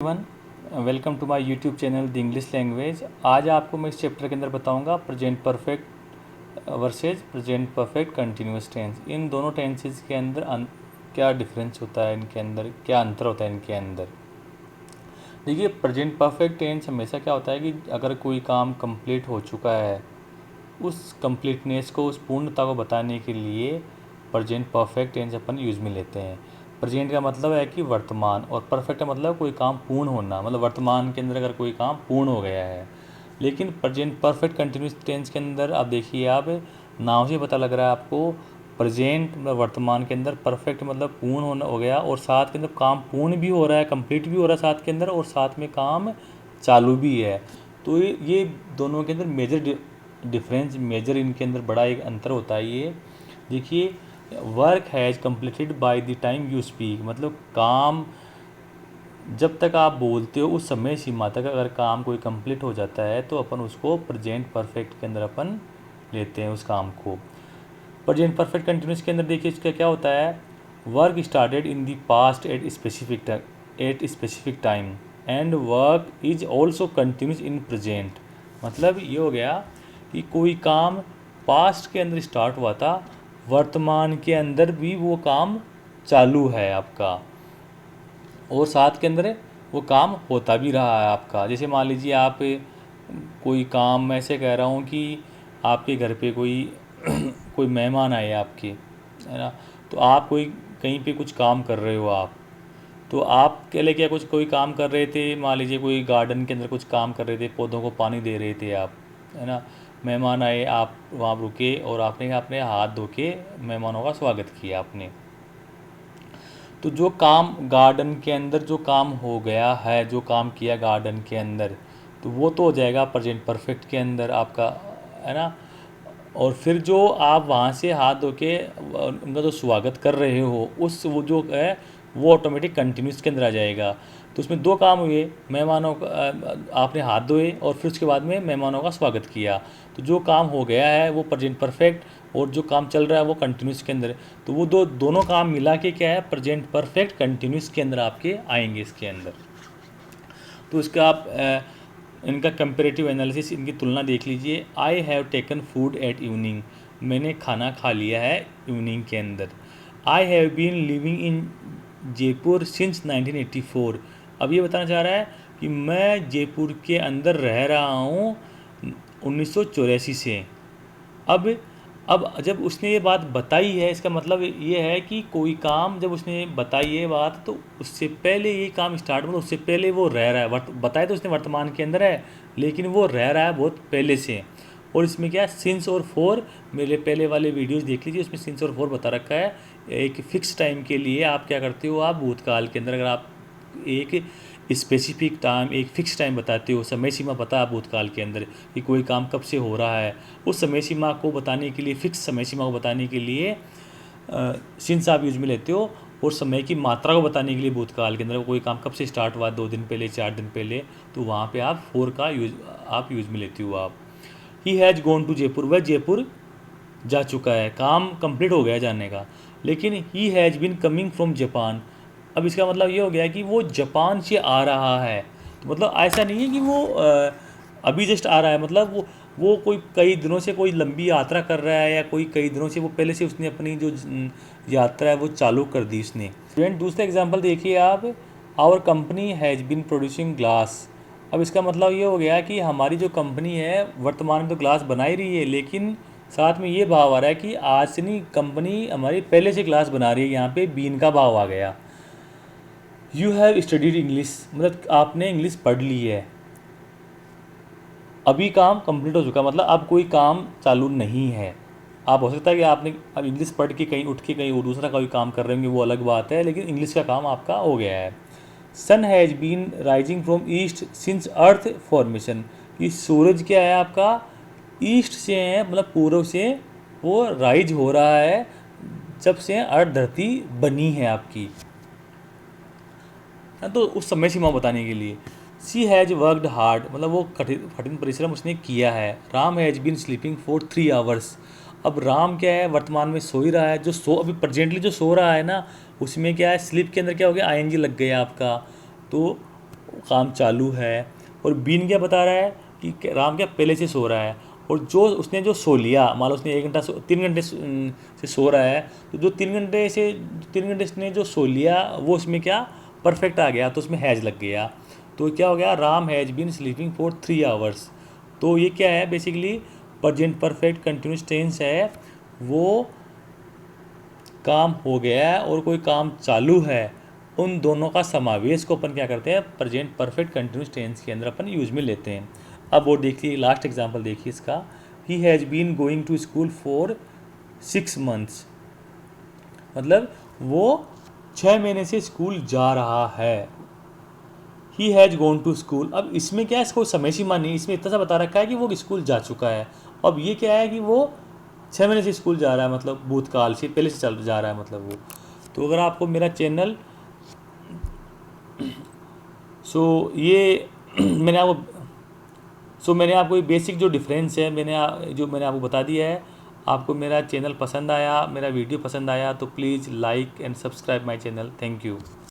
One welcome to my YouTube channel the English language. आज आपको मैं इस चैप्टर के अंदर बताऊंगा present perfect versus present perfect continuous tense. इन दोनों टेंसेस के अंदर क्या डिफरेंस होता है, इनके अंदर क्या अंतर होता है इनके अंदर। देखिए, प्रेजेंट परफेक्ट टेंस हमेशा क्या होता है कि अगर कोई काम कंप्लीट हो चुका है, उस कंप्लीटनेस को, उस पूर्णता को बताने के लिए प्रेजेंट परफेक्ट टेंस अपन यूज़ में लेते हैं। प्रेजेंट का मतलब है कि वर्तमान, और परफेक्ट का मतलब कोई काम पूर्ण होना, मतलब वर्तमान के अंदर अगर कोई काम पूर्ण हो गया है। लेकिन प्रेजेंट परफेक्ट कंटिन्यूस टेंस के अंदर आप देखिए, आप नाम से पता लग रहा है आपको, प्रेजेंट मतलब वर्तमान के अंदर, परफेक्ट मतलब पूर्ण होना हो गया, और साथ के अंदर काम पूर्ण भी हो रहा है, कंप्लीट भी हो रहा है साथ के अंदर, और साथ में काम चालू भी है। तो ये दोनों के अंदर मेजर डिफरेंस, मेजर इनके अंदर बड़ा एक अंतर होता है। ये देखिए, work has completed by the time you speak, मतलब काम जब तक आप बोलते हो उस समय सीमा तक अगर काम कोई कंप्लीट हो जाता है तो अपन उसको प्रेजेंट परफेक्ट के अंदर अपन लेते हैं उस काम को। प्रेजेंट परफेक्ट कंटिन्यूस के अंदर देखिए इसका क्या होता है, work started in the past at specific time and work is also continuous in present. मतलब ये हो गया कि कोई काम पास्ट के अंदर स्टार्ट हुआ था, वर्तमान के अंदर भी वो काम चालू है आपका, और साथ के अंदर वो काम होता भी रहा है आपका। जैसे मान लीजिए आप कोई काम, मैं ऐसे कह रहा हूँ कि आपके घर पे कोई कोई मेहमान आए आपके, है ना, तो आप कोई कहीं पे कुछ काम कर रहे हो आप, तो आप के लिए क्या कुछ कोई काम कर रहे थे, मान लीजिए कोई गार्डन के अंदर कुछ काम कर रहे थे, पौधों को पानी दे रहे थे आप, है ना। मेहमान आए, आप वहाँ रुके और आपने अपने हाथ धो के मेहमानों का स्वागत किया आपने। तो जो काम गार्डन के अंदर जो काम हो गया है, जो काम किया गार्डन के अंदर, तो वो तो हो जाएगा प्रेजेंट परफेक्ट के अंदर आपका, है ना। और फिर जो आप वहाँ से हाथ धो के उनका जो स्वागत कर रहे हो, उस वो जो है वो ऑटोमेटिक कंटिन्यूस के अंदर आ जाएगा। तो उसमें दो काम हुए, मेहमानों का आपने हाथ धोए और फिर उसके बाद में मेहमानों का स्वागत किया। तो जो काम हो गया है वो प्रेजेंट परफेक्ट, और जो काम चल रहा है वो कंटिन्यूस के अंदर। तो वो दोनों काम मिला के क्या है, प्रेजेंट परफेक्ट कंटिन्यूस के अंदर आपके आएंगे इसके अंदर। तो इसका आप इनका कंपेरेटिव एनालिसिस, इनकी तुलना देख लीजिए। I have taken food at evening, मैंने खाना खा लिया है इवनिंग के अंदर। I have been living in Jaipur since 1984, अब ये बताना चाह रहा है कि मैं जयपुर के अंदर रह रहा हूँ 1984 से। अब जब उसने ये बात बताई है, इसका मतलब ये है कि कोई काम जब उसने बताई है बात, तो उससे पहले ये काम स्टार्ट, मतलब उससे पहले वो रह रहा है, बताया तो उसने वर्तमान के अंदर है, लेकिन वो रह रहा है बहुत पहले से। और इसमें क्या है, सिंस और फोर, मेरे पहले वाले वीडियोस देख लीजिए, उसमें सिंस और फोर बता रखा है। एक फिक्स टाइम के लिए आप क्या करते हो, आप भूतकाल के अंदर अगर आप एक स्पेसिफिक टाइम, एक फ़िक्स टाइम बताते हो, समय सीमा पता है भूतकाल के अंदर कि कोई काम कब से हो रहा है, उस समय सीमा को बताने के लिए, फिक्स समय सीमा को बताने के लिए सिंस आप यूज में लेते हो, और समय की मात्रा को बताने के लिए भूतकाल के अंदर कोई काम कब से स्टार्ट हुआ, 2 दिन पहले, 4 दिन पहले, तो वहाँ पे आप फोर का यूज में लेते हो आप। He has gone to Jaipur, वह जयपुर जा चुका है, काम कंप्लीट हो गया जाने का। लेकिन he has been coming from Japan, अब इसका मतलब ये हो गया कि वो जापान से आ रहा है। तो मतलब ऐसा नहीं है कि वो अभी जस्ट आ रहा है, मतलब वो कोई कई दिनों से कोई लंबी यात्रा कर रहा है, या कोई कई दिनों से वो पहले से उसने अपनी जो यात्रा है वो चालू कर दी उसने। स्टूडेंट, दूसरा एग्जांपल देखिए आप, our company has been producing glass, अब इसका मतलब ये हो गया कि हमारी जो कंपनी है वर्तमान में तो ग्लास बना ही रही है, लेकिन साथ में ये भाव आ रहा है कि आज से नहीं, कंपनी हमारी पहले से ग्लास बना रही है, यहाँ पे बीन का भाव आ गया। यू हैव स्टडीड इंग्लिश, मतलब आपने इंग्लिश पढ़ ली है, अभी काम कंप्लीट हो चुका, मतलब अब कोई काम चालू नहीं है। आप हो सकता है कि आपने अब इंग्लिश पढ़ के कहीं उठ के कहीं और दूसरा कोई काम कर रहे होंगे, वो अलग बात है, लेकिन इंग्लिश का काम आपका हो गया है। Sun has been rising from east since earth formation, कि सूरज क्या है आपका, ईस्ट से है, मतलब पूर्व से वो राइज हो रहा है जब से अर्थ धरती बनी है आपकी। तो उस समय सीमा बताने के लिए। सी हैज़ वर्कड हार्ड, मतलब वो कठिन परिश्रम उसने किया है। Ram has been sleeping for 3 hours, अब राम क्या है, वर्तमान में सो ही रहा है, जो अभी प्रेजेंटली जो सो रहा है ना, उसमें क्या है, स्लीप के अंदर क्या हो गया, आईएनजी लग गया आपका। तो काम चालू है। और बीन क्या बता रहा है कि राम क्या पहले से सो रहा है, और जो उसने जो सो लिया, मान लो उसने 1 घंटा 3 घंटे से सो रहा है, तो जो 3 घंटे उसने जो सो लिया वो उसमें क्या परफेक्ट आ गया, तो उसमें हैज लग गया। तो क्या हो गया, Ram has been sleeping for 3 hours. तो ये क्या है, basically present perfect continuous tense है, वो काम हो गया है और कोई काम चालू है, उन दोनों का समावेश को अपन क्या करते हैं, प्रेजेंट परफेक्ट कंटिन्यूस टेंस के अंदर अपन यूज में लेते हैं। अब वो देखिए लास्ट एग्जांपल देखिए इसका, he has been going to school for 6 months, मतलब वो 6 महीने से स्कूल जा रहा है। He has gone to school, अब इसमें क्या है, इसको समय सीमा नहीं, इसमें इतना सा बता रखा है कि वो स्कूल जा चुका है। अब ये क्या है कि वो 6 महीने से स्कूल जा रहा है, मतलब भूतकाल से पहले से चल जा रहा है, मतलब वो। तो अगर आपको मेरा चैनल मैंने आपको ये बेसिक जो डिफरेंस है जो मैंने आपको बता दिया है। आपको मेरा चैनल पसंद आया, मेरा वीडियो पसंद आया, तो please like and subscribe my channel. Thank you.